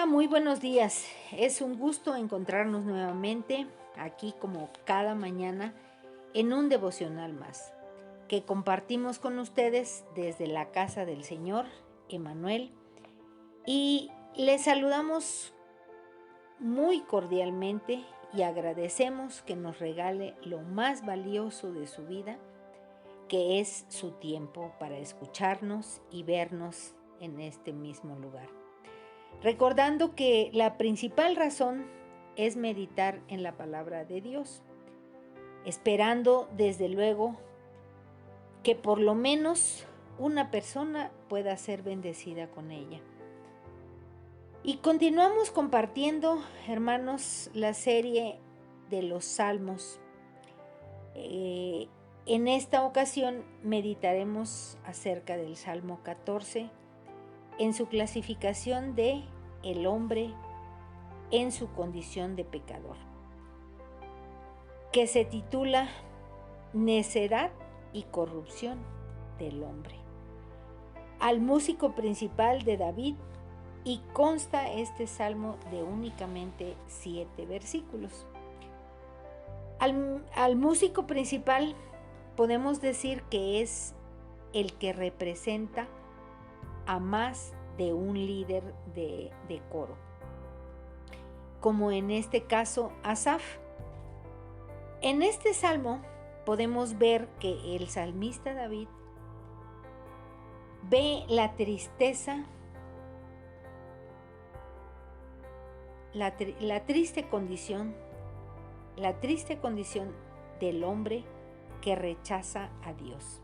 Hola, muy buenos días. Es un gusto encontrarnos nuevamente aquí como cada mañana en un devocional más que compartimos con ustedes desde la casa del Señor, Emanuel, y les saludamos muy cordialmente y agradecemos que nos regale lo más valioso de su vida, que es su tiempo para escucharnos y vernos en este mismo lugar. Recordando que la principal razón es meditar en la palabra de Dios, esperando desde luego que por lo menos una persona pueda ser bendecida con ella. Y continuamos compartiendo, hermanos, la serie de los Salmos. En esta ocasión meditaremos acerca del Salmo 14 en su clasificación de el hombre en su condición de pecador, que se titula Necedad y corrupción del hombre. Al músico principal de David, y consta este salmo de únicamente 7 versículos. Al músico principal podemos decir que es el que representa a más de un líder de coro, como en este caso Asaf. En este salmo podemos ver que el salmista David ve la tristeza, la triste condición del hombre que rechaza a Dios.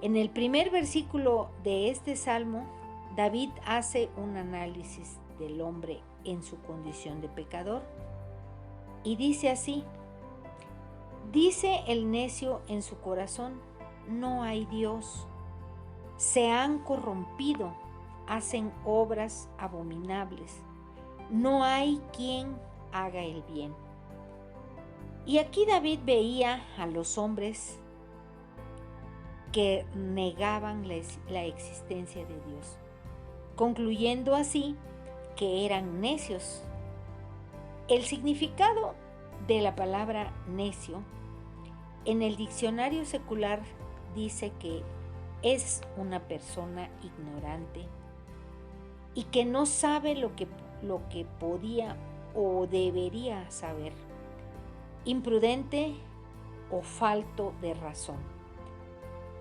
En el primer versículo de este salmo, David hace un análisis del hombre en su condición de pecador y dice así: dice el necio en su corazón, no hay Dios, se han corrompido, hacen obras abominables, no hay quien haga el bien. Y aquí David veía a los hombres que negaban la existencia de Dios, concluyendo así que eran necios. El significado de la palabra necio en el diccionario secular dice que es una persona ignorante y que no sabe lo que podía o debería saber, imprudente o falto de razón,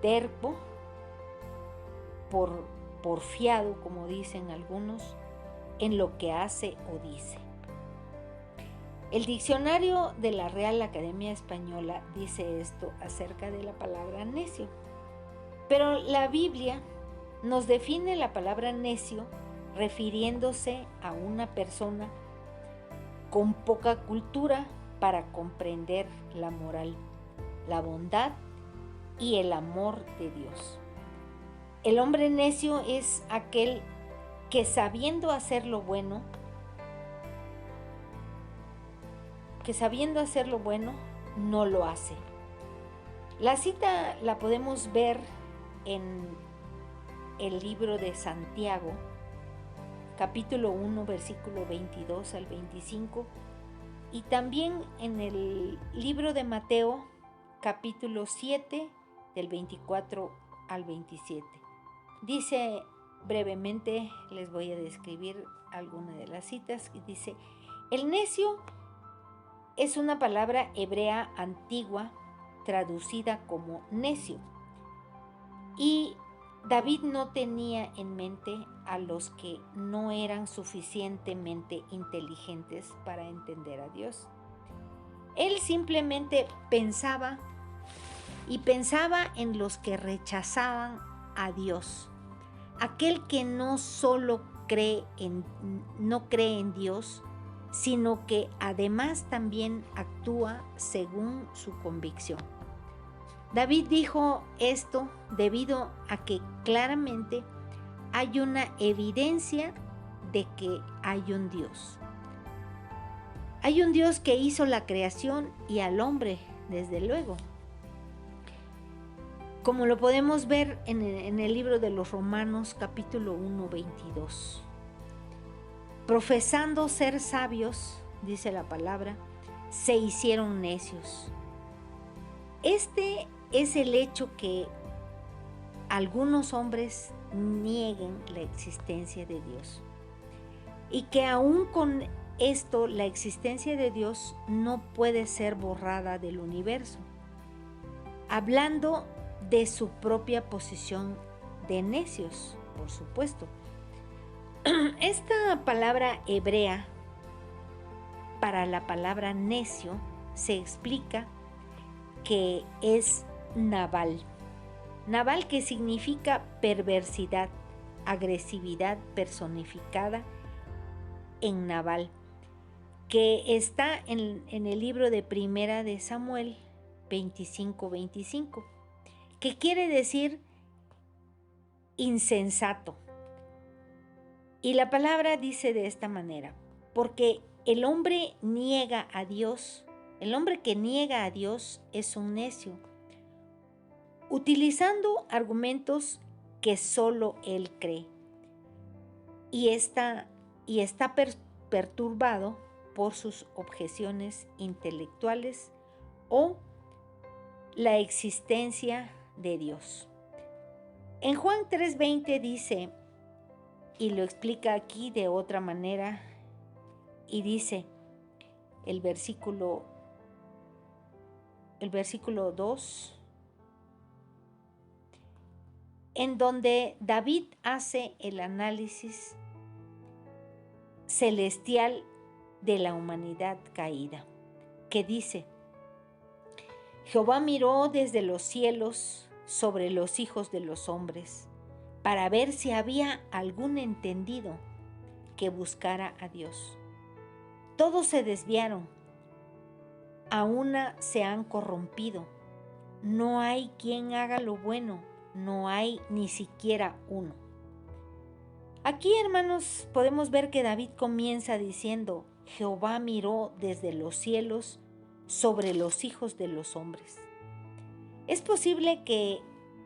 terco, porfiado, como dicen algunos, en lo que hace o dice. El diccionario de la Real Academia Española dice esto acerca de la palabra necio, pero la Biblia nos define la palabra necio refiriéndose a una persona con poca cultura para comprender la moral, la bondad y el amor de Dios. El hombre necio es aquel que sabiendo hacer lo bueno, no lo hace. La cita la podemos ver en el libro de Santiago, capítulo 1, versículo 22 al 25, y también en el libro de Mateo, capítulo 7, del 24 al 27. Dice brevemente, les voy a describir algunas de las citas, que dice: el necio es una palabra hebrea antigua traducida como necio, y David no tenía en mente a los que no eran suficientemente inteligentes para entender a Dios. Él simplemente pensaba en los que rechazaban a Dios, aquel que no solo no cree en Dios, sino que además también actúa según su convicción. David dijo esto debido a que claramente hay una evidencia de que hay un Dios. Hay un Dios que hizo la creación y al hombre, desde luego. Como lo podemos ver en el libro de los Romanos, capítulo 1, 22. profesando ser sabios, dice la palabra, se hicieron necios. Este es el hecho que algunos hombres nieguen la existencia de Dios y que aún con esto la existencia de Dios no puede ser borrada del universo, hablando de su propia posición de necios, por supuesto. Esta palabra hebrea para la palabra necio se explica que es Nabal. Nabal, que significa perversidad, agresividad personificada en Nabal, que está en el libro de Primera de Samuel 25:25, que quiere decir insensato. Y la palabra dice de esta manera: porque el hombre niega a Dios, el hombre que niega a Dios es un necio, utilizando argumentos que solo él cree, y está perturbado por sus objeciones intelectuales o la existencia de Dios. En Juan 3:20 dice, y lo explica aquí de otra manera, y dice el versículo 2, en donde David hace el análisis celestial de la humanidad caída, que dice: Jehová miró desde los cielos sobre los hijos de los hombres, para ver si había algún entendido que buscara a Dios. Todos se desviaron, a una se han corrompido. No hay quien haga lo bueno, no hay ni siquiera uno. Aquí, hermanos, podemos ver que David comienza diciendo: Jehová miró desde los cielos sobre los hijos de los hombres. ¿Es posible que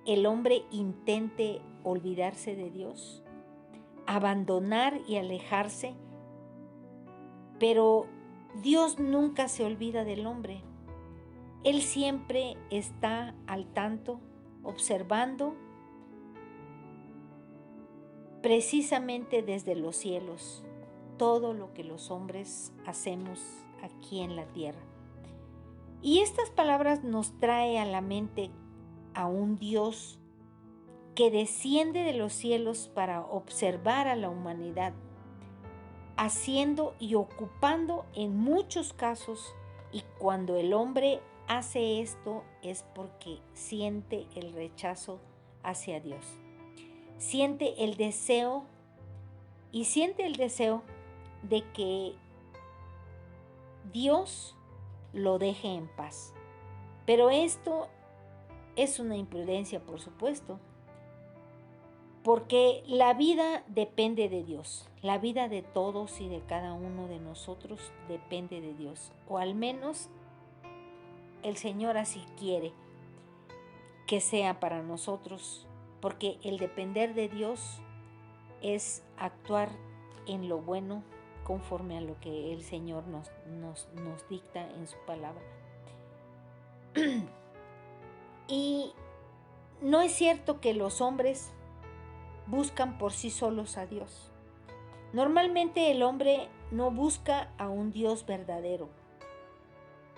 el hombre intente olvidarse de Dios, abandonar y alejarse? Pero Dios nunca se olvida del hombre. Él siempre está al tanto, observando precisamente desde los cielos todo lo que los hombres hacemos aquí en la tierra. Y estas palabras nos trae a la mente a un Dios que desciende de los cielos para observar a la humanidad, haciendo y ocupando en muchos casos, y cuando el hombre hace esto es porque siente el rechazo hacia Dios. Siente el deseo de que Dios lo deje en paz. Pero esto es una imprudencia, por supuesto, porque la vida depende de Dios. La vida de todos y de cada uno de nosotros depende de Dios, o al menos el Señor así quiere que sea para nosotros, porque el depender de Dios es actuar en lo bueno conforme a lo que el Señor nos dicta en su palabra. Y no es cierto que los hombres buscan por sí solos a Dios. Normalmente el hombre no busca a un Dios verdadero,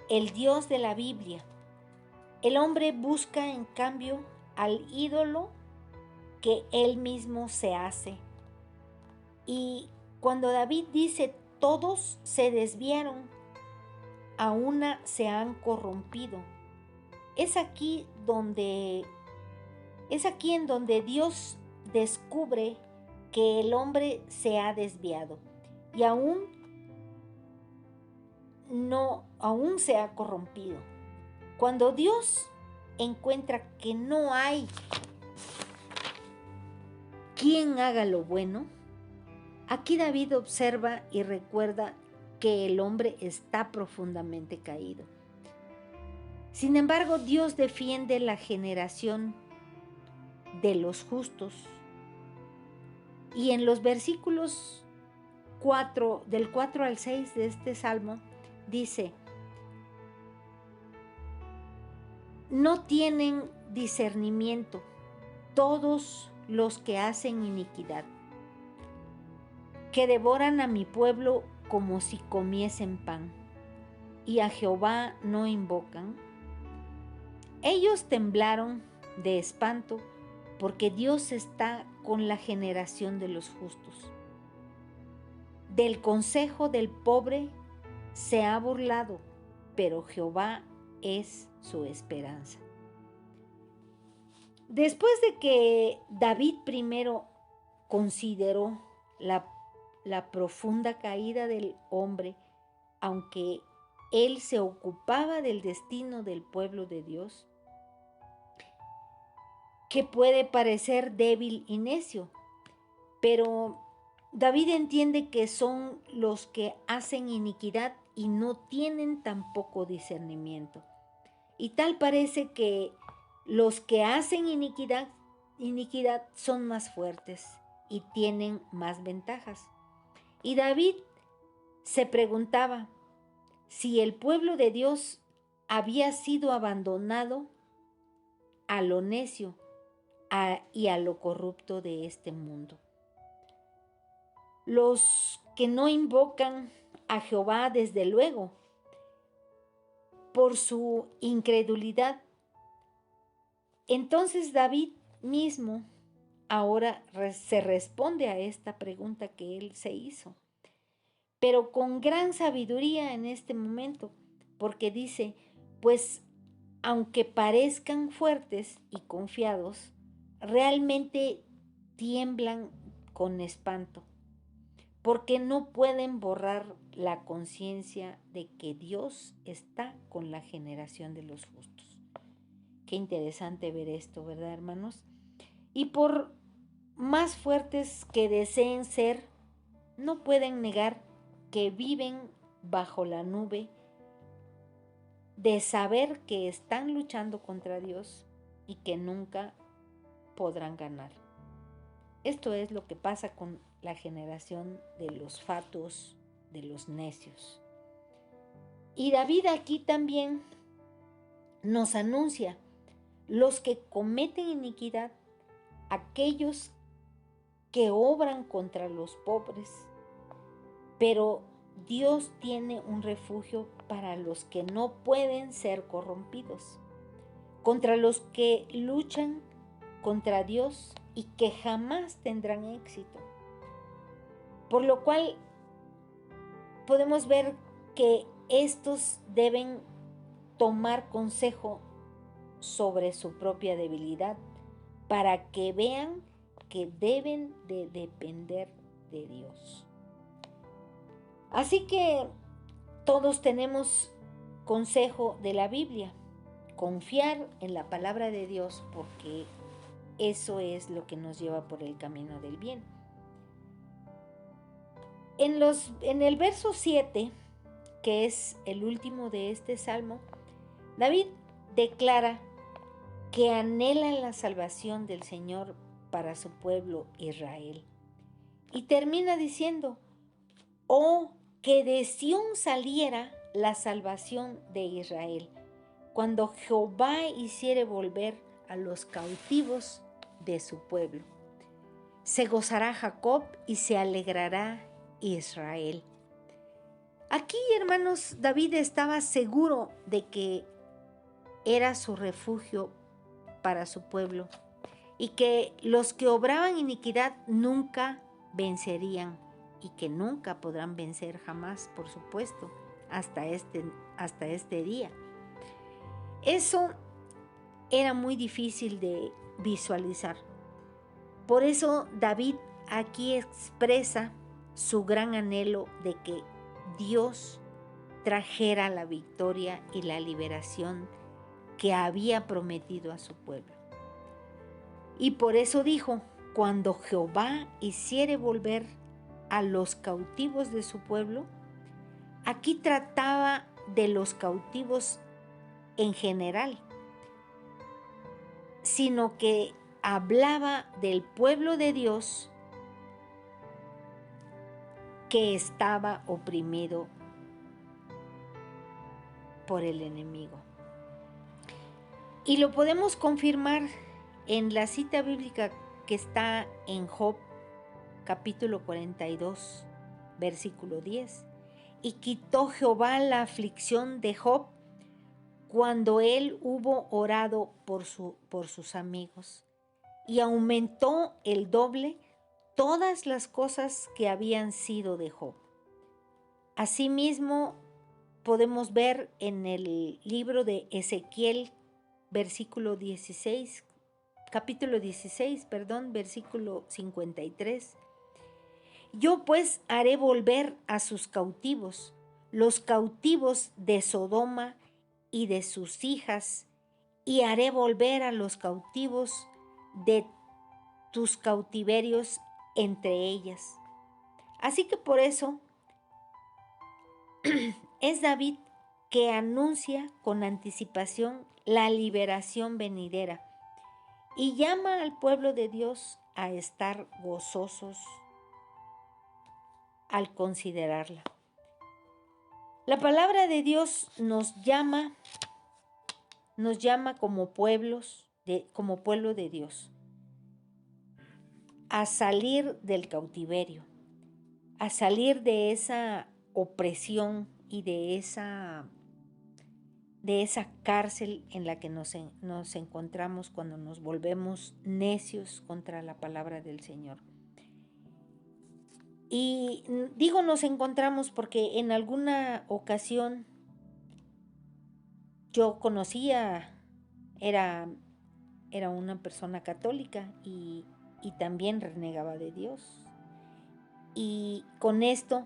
el Dios de la Biblia. El hombre busca, en cambio, al ídolo que él mismo se hace. Y cuando David dice: todos se desviaron, a una se han corrompido, es aquí en donde Dios descubre que el hombre se ha desviado y aún se ha corrompido. Cuando Dios encuentra que no hay quien haga lo bueno, aquí David observa y recuerda que el hombre está profundamente caído. Sin embargo, Dios defiende la generación de los justos. Y en los versículos del 4 al 6 de este salmo, dice: no tienen discernimiento todos los que hacen iniquidad, que devoran a mi pueblo como si comiesen pan, y a Jehová no invocan. Ellos temblaron de espanto, porque Dios está con la generación de los justos. Del consejo del pobre se ha burlado, pero Jehová es su esperanza. Después de que David primero consideró la profunda caída del hombre, aunque él se ocupaba del destino del pueblo de Dios, que puede parecer débil y necio, pero David entiende que son los que hacen iniquidad y no tienen tampoco discernimiento. Y tal parece que los que hacen iniquidad son más fuertes y tienen más ventajas. Y David se preguntaba si el pueblo de Dios había sido abandonado a lo necio y a lo corrupto de este mundo. Los que no invocan a Jehová, desde luego, por su incredulidad. Entonces David mismo ahora se responde a esta pregunta que él se hizo, pero con gran sabiduría en este momento, porque dice: pues aunque parezcan fuertes y confiados, realmente tiemblan con espanto, porque no pueden borrar la conciencia de que Dios está con la generación de los justos. Qué interesante ver esto, ¿verdad, hermanos? Y por más fuertes que deseen ser, no pueden negar que viven bajo la nube de saber que están luchando contra Dios y que nunca podrán ganar. Esto es lo que pasa con la generación de los fatuos, de los necios. Y David aquí también nos anuncia: los que cometen iniquidad, aquellos que obran contra los pobres, pero Dios tiene un refugio para los que no pueden ser corrompidos, contra los que luchan contra Dios y que jamás tendrán éxito. Por lo cual podemos ver que estos deben tomar consejo sobre su propia debilidad para que vean que deben de depender de Dios. Así que todos tenemos consejo de la Biblia: confiar en la palabra de Dios, porque eso es lo que nos lleva por el camino del bien. En el verso 7, que es el último de este salmo, David declara que anhela la salvación del Señor para su pueblo Israel. Y termina diciendo: oh, que de Sión saliera la salvación de Israel, cuando Jehová hiciere volver a los cautivos de su pueblo. Se gozará Jacob y se alegrará Israel. Aquí, hermanos, David estaba seguro de que era su refugio para su pueblo y que los que obraban iniquidad nunca vencerían y que nunca podrán vencer jamás, por supuesto, hasta este día. Eso era muy difícil de visualizar. Por eso David aquí expresa su gran anhelo de que Dios trajera la victoria y la liberación que había prometido a su pueblo. Y por eso dijo: cuando Jehová hiciere volver a los cautivos de su pueblo. Aquí trataba de los cautivos en general, sino que hablaba del pueblo de Dios que estaba oprimido por el enemigo. Y lo podemos confirmar en la cita bíblica que está en Job, capítulo 42, versículo 10. Y quitó Jehová la aflicción de Job cuando él hubo orado por sus amigos, y aumentó el doble todas las cosas que habían sido de Job. Asimismo, podemos ver en el libro de Ezequiel, capítulo 16, versículo 53. Yo pues haré volver a sus cautivos, los cautivos de Sodoma y de sus hijas, y haré volver a los cautivos de tus cautiverios entre ellas. Así que por eso es David que anuncia con anticipación la liberación venidera y llama al pueblo de Dios a estar gozosos al considerarla. La palabra de Dios nos llama como pueblo de Dios a salir del cautiverio, a salir de esa opresión y de esa cárcel en la que nos encontramos cuando nos volvemos necios contra la palabra del Señor. Y digo nos encontramos porque en alguna ocasión yo conocía, era una persona católica y también renegaba de Dios. Y con este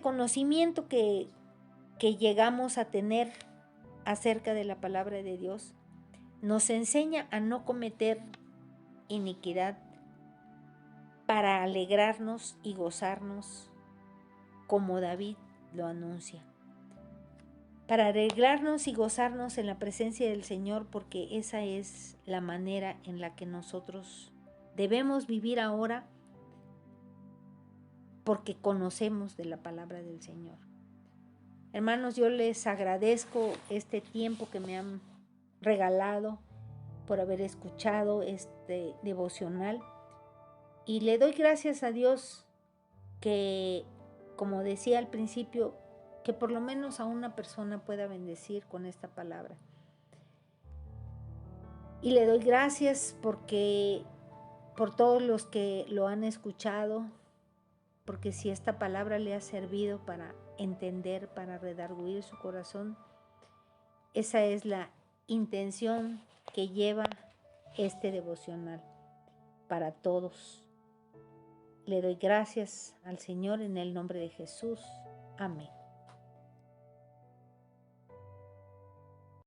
conocimiento que llegamos a tener acerca de la palabra de Dios, nos enseña a no cometer iniquidad para alegrarnos y gozarnos como David lo anuncia. Para alegrarnos y gozarnos en la presencia del Señor, porque esa es la manera en la que nosotros debemos vivir ahora, porque conocemos de la palabra del Señor. Hermanos, yo les agradezco este tiempo que me han regalado por haber escuchado este devocional, y le doy gracias a Dios que, como decía al principio, que por lo menos a una persona pueda bendecir con esta palabra. Y le doy gracias por todos los que lo han escuchado, porque si esta palabra le ha servido para entender, para redarguir su corazón, esa es la intención que lleva este devocional para todos. Le doy gracias al Señor en el nombre de Jesús. Amén.